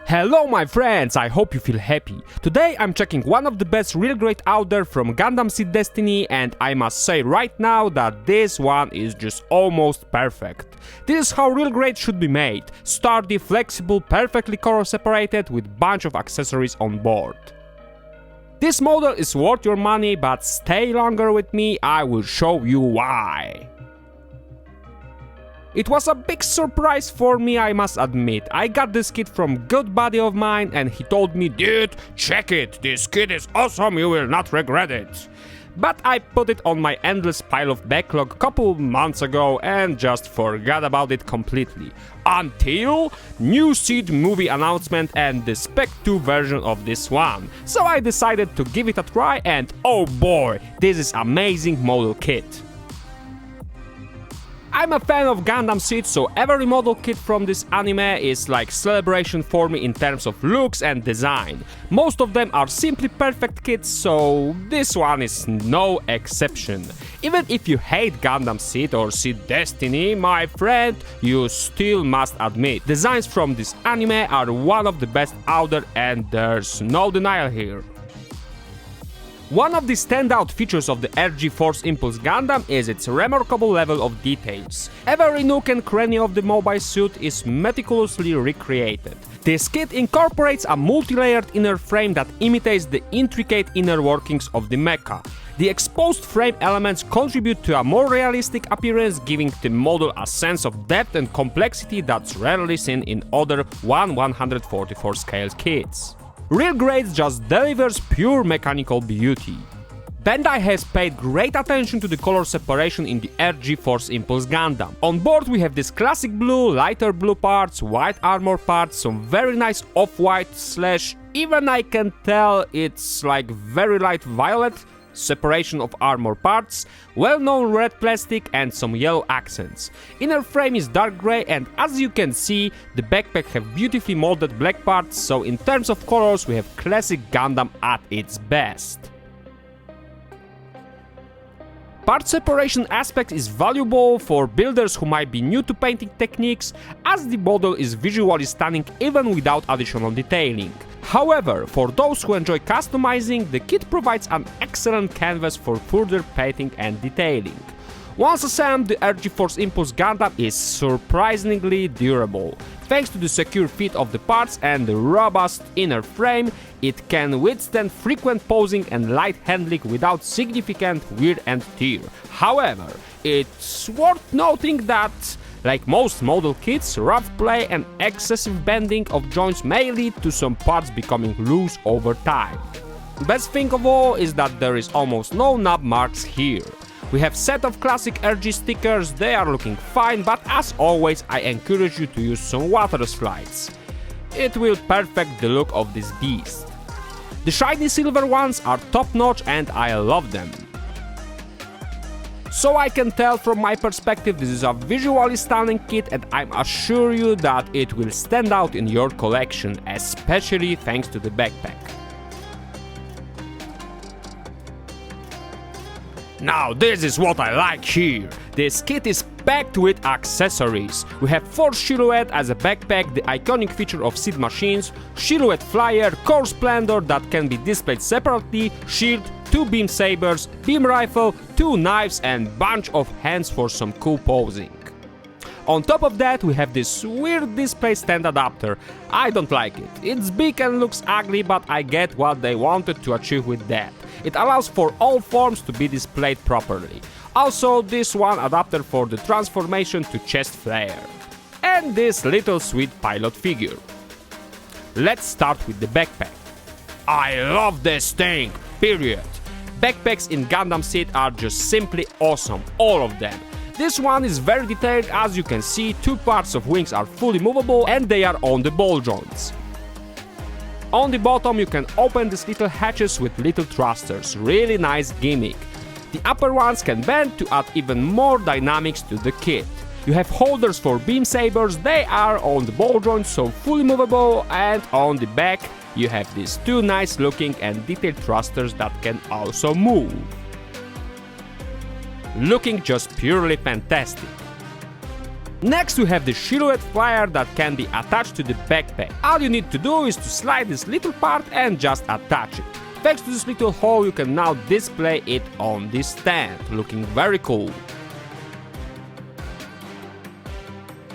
Hello my friends, I hope you feel happy. Today I'm checking one of the best real grade out there from Gundam Seed Destiny, and I must say right now that this one is just almost perfect. This is how real grade should be made: sturdy, flexible, perfectly color separated with bunch of accessories on board. This model is worth your money, but stay longer with me, I will show you why. It was a big surprise for me, I must admit. I got this kit from good buddy of mine and he told me, "Dude, check it, this kit is awesome, you will not regret it." But I put it on my endless pile of backlog couple months ago and just forgot about it completely. Until new Seed movie announcement and the Spec 2 version of this one. So I decided to give it a try and oh boy, this is amazing model kit. I'm a fan of Gundam Seed, so every model kit from this anime is like celebration for me in terms of looks and design. Most of them are simply perfect kits, so this one is no exception. Even if you hate Gundam Seed or Seed Destiny, my friend, you still must admit, designs from this anime are one of the best out there and there's no denial here. One of the standout features of the RG Force Impulse Gundam is its remarkable level of details. Every nook and cranny of the mobile suit is meticulously recreated. This kit incorporates a multi-layered inner frame that imitates the intricate inner workings of the mecha. The exposed frame elements contribute to a more realistic appearance, giving the model a sense of depth and complexity that's rarely seen in other 1/144 scale kits. Real Grade just delivers pure mechanical beauty. Bandai has paid great attention to the color separation in the RG Force Impulse Gundam. On board we have this classic blue, lighter blue parts, white armor parts, some very nice off-white slash even I can tell it's like very light violet separation of armor parts, well-known red plastic and some yellow accents. Inner frame is dark grey and as you can see, the backpack have beautifully molded black parts, so in terms of colors we have classic Gundam at its best. Part separation aspect is valuable for builders who might be new to painting techniques, as the model is visually stunning even without additional detailing. However, for those who enjoy customizing, the kit provides an excellent canvas for further painting and detailing. Once assembled, the RG Force Impulse Gundam is surprisingly durable. Thanks to the secure fit of the parts and the robust inner frame, it can withstand frequent posing and light handling without significant wear and tear. However, it's worth noting that, like most model kits, rough play and excessive bending of joints may lead to some parts becoming loose over time. Best thing of all is that there is almost no knob marks here. We have set of classic RG stickers, they are looking fine, but as always I encourage you to use some water slides. It will perfect the look of this beast. The shiny silver ones are top notch and I love them. So I can tell from my perspective this is a visually stunning kit and I assure you that it will stand out in your collection, especially thanks to the backpack. Now this is what I like here. This kit is packed with accessories. We have Force Silhouette as a backpack, the iconic feature of Seed machines, Silhouette Flyer, Core Splendor that can be displayed separately, shield, 2 beam sabers, beam rifle, 2 knives and bunch of hands for some cool posing. On top of that we have this weird display stand adapter. I don't like it. It's big and looks ugly, but I get what they wanted to achieve with that. It allows for all forms to be displayed properly. Also this one adapter for the transformation to chest flare. And this little sweet pilot figure. Let's start with the backpack. I love this thing, period. Backpacks in Gundam Seed are just simply awesome, all of them. This one is very detailed, as you can see, 2 parts of wings are fully movable and they are on the ball joints. On the bottom you can open these little hatches with little thrusters, really nice gimmick. The upper ones can bend to add even more dynamics to the kit. You have holders for beam sabers, they are on the ball joints so fully movable, and on the back you have these 2 nice looking and detailed thrusters that can also move. Looking just purely fantastic. Next we have the silhouette flyer that can be attached to the backpack. All you need to do is to slide this little part and just attach it. Thanks to this little hole you can now display it on this stand, looking very cool.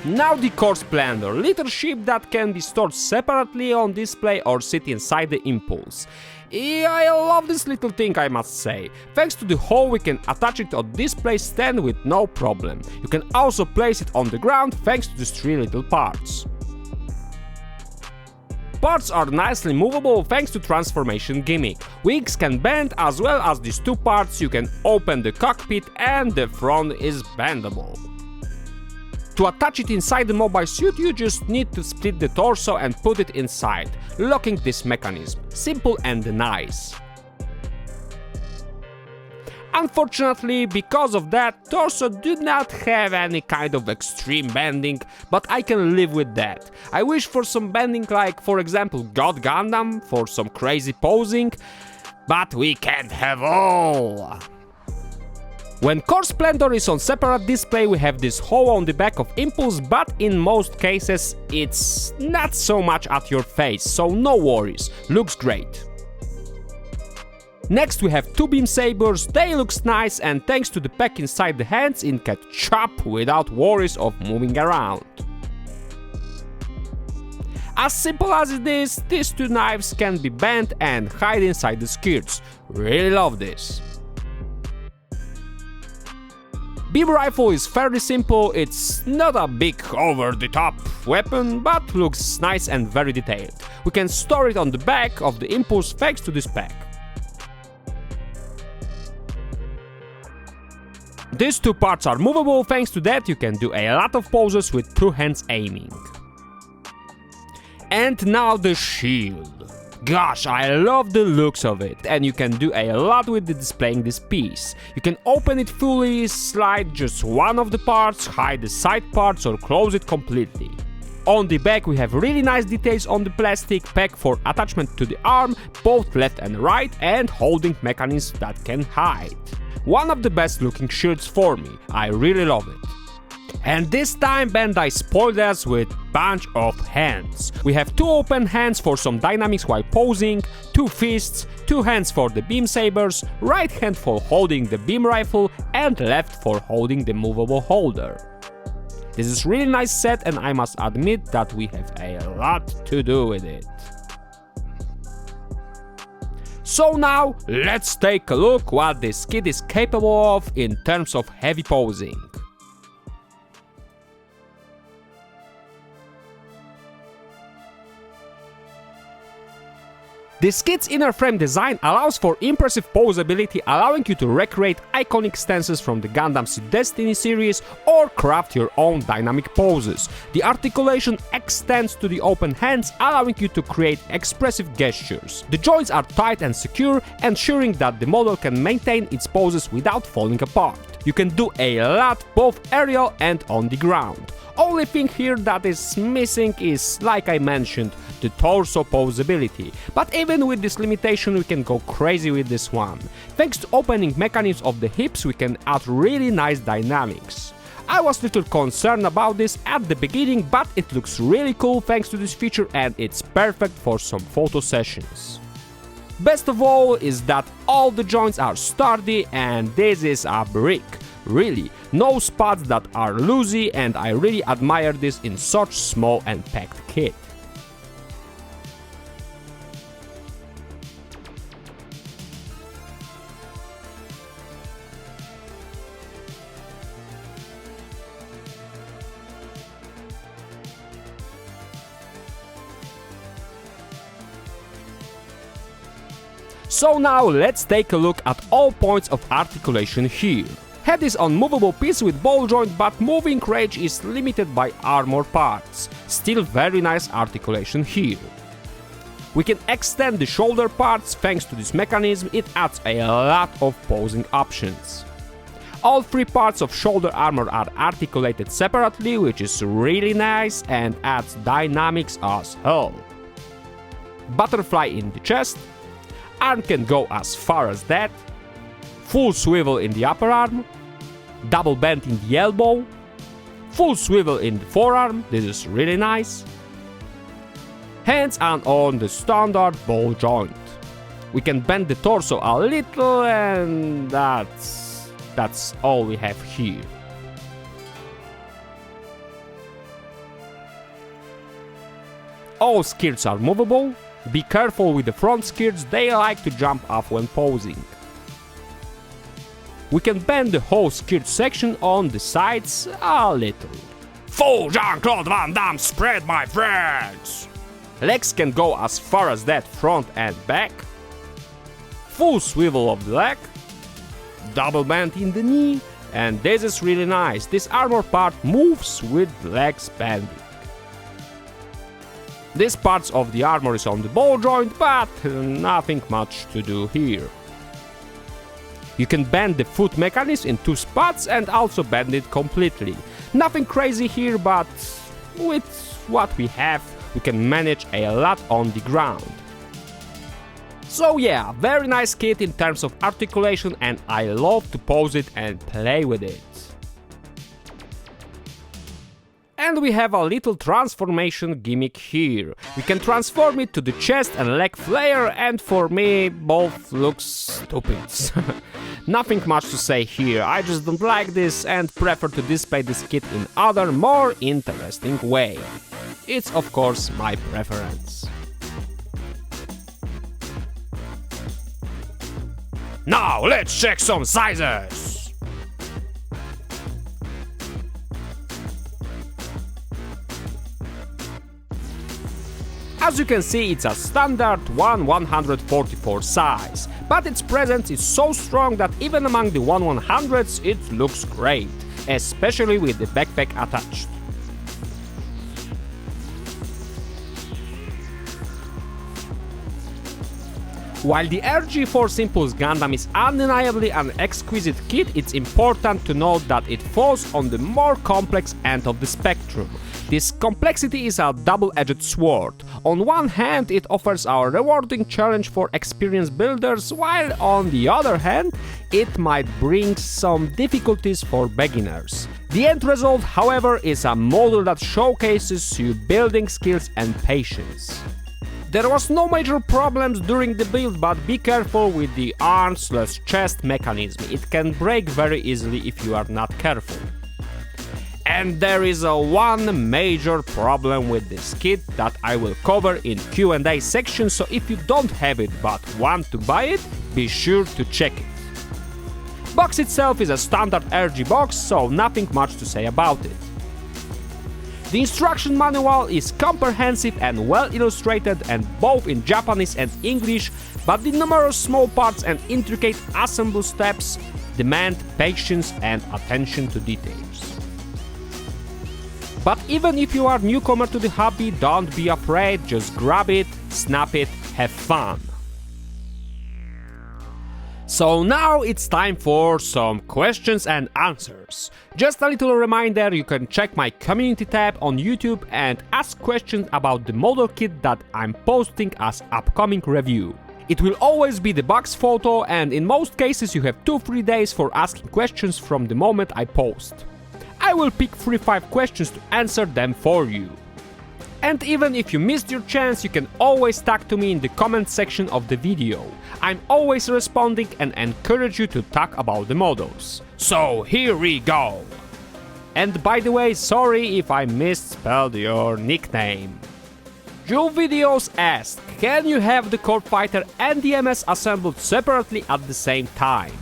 Now the core splendor, little ship that can be stored separately on display or sit inside the impulse. Yeah, I love this little thing, I must say. Thanks to the hole we can attach it on display stand with no problem. You can also place it on the ground thanks to these three little parts. Parts are nicely movable thanks to transformation gimmick. Wings can bend as well as these two parts. You can open the cockpit and the front is bendable. To attach it inside the mobile suit, you just need to split the torso and put it inside, locking this mechanism. Simple and nice. Unfortunately, because of that, torso do not have any kind of extreme bending, but I can live with that. I wish for some bending like, for example, God Gundam, for some crazy posing, but we can't have all. When core splendor is on separate display, we have this hole on the back of Impulse, but in most cases it's not so much at your face, so no worries, looks great. Next we have two beam sabers, they looks nice and thanks to the pack inside the hands it can chop without worries of moving around. As simple as it is, these two knives can be bent and hide inside the skirts, really love this. Beam rifle is fairly simple, it's not a big over-the-top weapon, but looks nice and very detailed. We can store it on the back of the Impulse thanks to this pack. These two parts are movable, thanks to that you can do a lot of poses with two hands aiming. And now the shield. Gosh, I love the looks of it, and you can do a lot with displaying this piece. You can open it fully, slide just one of the parts, hide the side parts or close it completely. On the back we have really nice details on the plastic pack for attachment to the arm, both left and right, and holding mechanisms that can hide. One of the best looking shields for me, I really love it. And this time Bandai spoiled us with bunch of hands. We have two open hands for some dynamics while posing, two fists, two hands for the beam sabers, right hand for holding the beam rifle and left for holding the movable holder. This is really nice set and I must admit that we have a lot to do with it. So now let's take a look what this kit is capable of in terms of heavy posing. This kit's inner frame design allows for impressive posability, allowing you to recreate iconic stances from the Gundam Seed Destiny series or craft your own dynamic poses. The articulation extends to the open hands, allowing you to create expressive gestures. The joints are tight and secure, ensuring that the model can maintain its poses without falling apart. You can do a lot both aerial and on the ground. Only thing here that is missing is, like I mentioned, the torso posability, but even with this limitation we can go crazy with this one. Thanks to opening mechanisms of the hips we can add really nice dynamics. I was little concerned about this at the beginning, but it looks really cool thanks to this feature and it's perfect for some photo sessions. Best of all is that all the joints are sturdy and this is a brick. Really, no spots that are loosey and I really admire this in such small and packed kit. So now let's take a look at all points of articulation here. Head is on movable piece with ball joint, but moving range is limited by armor parts. Still very nice articulation here. We can extend the shoulder parts thanks to this mechanism, it adds a lot of posing options. All three parts of shoulder armor are articulated separately, which is really nice and adds dynamics as hell. Butterfly in the chest, arm can go as far as that, full swivel in the upper arm, double bend in the elbow, Full swivel in the forearm, this is really nice. Hands on the standard ball joint. We can bend the torso a little, and that's all we have here. All skirts are movable. Be careful with the front skirts, they like to jump off when posing. We can bend the whole skirt section on the sides a little. Full Jean-Claude Van Damme spread, my friends! Legs can go as far as that, front and back. Full swivel of the leg. Double bend in the knee. And this is really nice, this armor part moves with legs bending. This part of the armor is on the ball joint, but nothing much to do here. You can bend the foot mechanism in 2 spots and also bend it completely. Nothing crazy here, but with what we have, we can manage a lot on the ground. So yeah, very nice kit in terms of articulation, and I love to pose it and play with it. And we have a little transformation gimmick here. We can transform it to the chest and leg flare, and for me both looks stupid. Nothing much to say here, I just don't like this and prefer to display this kit in other more interesting way. It's of course my preference. Now let's check some sizes! As you can see, it's a standard 1/144 size, but its presence is so strong that even among the 1/100s it looks great, especially with the backpack attached. While the RG-Force Impulse Gundam is undeniably an exquisite kit, it's important to note that it falls on the more complex end of the spectrum. This complexity is a double-edged sword. On one hand, it offers a rewarding challenge for experienced builders, while on the other hand, it might bring some difficulties for beginners. The end result, however, is a model that showcases your building skills and patience. There was no major problems during the build, but be careful with the arm/chest mechanism, it can break very easily if you are not careful. And there is one major problem with this kit that I will cover in Q&A section, so if you don't have it but want to buy it, be sure to check it. Box itself is a standard RG box, so nothing much to say about it. The instruction manual is comprehensive and well illustrated, and both in Japanese and English, but the numerous small parts and intricate assembly steps demand patience and attention to details. But even if you are a newcomer to the hobby, don't be afraid, just grab it, snap it, have fun. So now it's time for some questions and answers. Just a little reminder, you can check my community tab on YouTube and ask questions about the model kit that I'm posting as upcoming review. It will always be the box photo, and in most cases you have 2-3 days for asking questions from the moment I post. I will pick 3-5 questions to answer them for you. And even if you missed your chance, you can always talk to me in the comment section of the video. I'm always responding and encourage you to talk about the models. So here we go! And by the way, sorry if I misspelled your nickname. Jewel Videos asked, can you have the Corp Fighter and the MS assembled separately at the same time?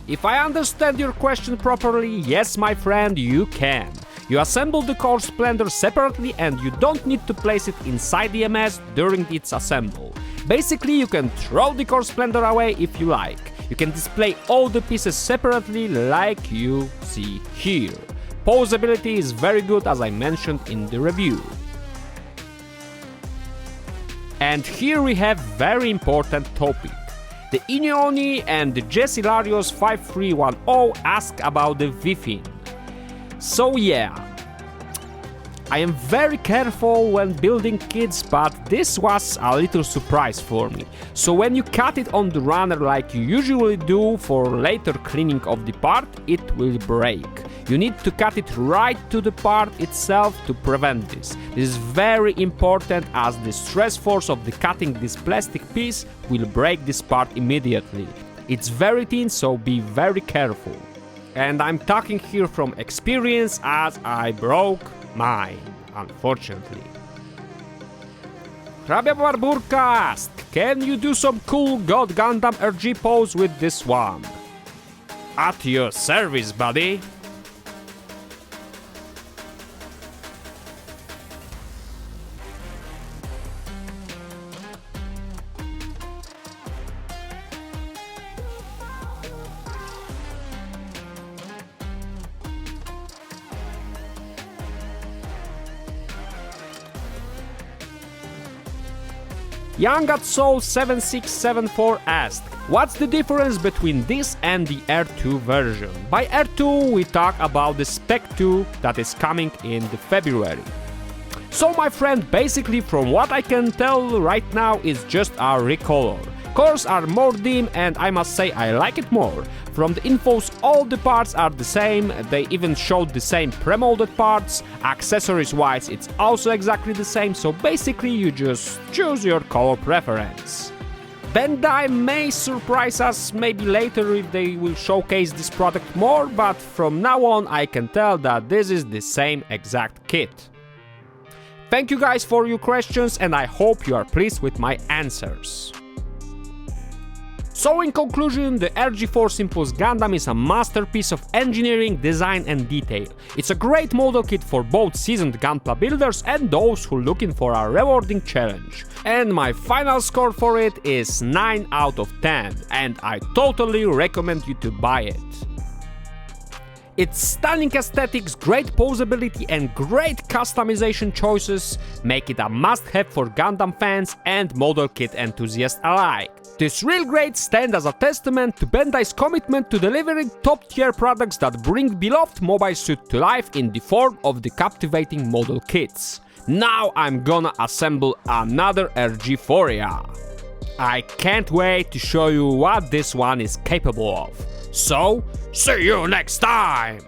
If I understand your question properly, yes my friend, you can. You assemble the Core Splendor separately and you don't need to place it inside the MS during its assemble. Basically, you can throw the Core Splendor away if you like. You can display all the pieces separately like you see here. Posability is very good, as I mentioned in the review. And here we have very important topic. The Inioni and the Jessilarios 5310 ask about the Wifin. So yeah, I am very careful when building kits, but this was a little surprise for me. So when you cut it on the runner like you usually do for later cleaning of the part, it will break. You need to cut it right to the part itself to prevent this. This is very important as the stress force of the cutting this plastic piece will break this part immediately. It's very thin, so be very careful. And I'm talking here from experience as I broke mine, unfortunately. Hrabia Barburka asked, can you do some cool God Gundam RG pose with this one? At your service, buddy. YoungAtSoul7674 asked, what's the difference between this and the R2 version? By R2 we talk about the Spec 2 that is coming in the February. So my friend, basically from what I can tell right now is just a recolor. Colors are more dim and I must say I like it more. From the infos all the parts are the same, they even showed the same pre-molded parts, accessories wise it's also exactly the same, so basically you just choose your color preference. Bandai may surprise us maybe later if they will showcase this product more, but from now on I can tell that this is the same exact kit. Thank you guys for your questions and I hope you are pleased with my answers. So in conclusion, the RG4 Impulse Gundam is a masterpiece of engineering, design and detail. It's a great model kit for both seasoned Gunpla builders and those who are looking for a rewarding challenge. And my final score for it is 9 out of 10 and I totally recommend you to buy it. Its stunning aesthetics, great posability and great customization choices make it a must-have for Gundam fans and model kit enthusiasts alike. This real grade stands as a testament to Bandai's commitment to delivering top-tier products that bring beloved mobile suit to life in the form of the captivating model kits. Now I'm gonna assemble another RG4. I can't wait to show you what this one is capable of. So, see you next time!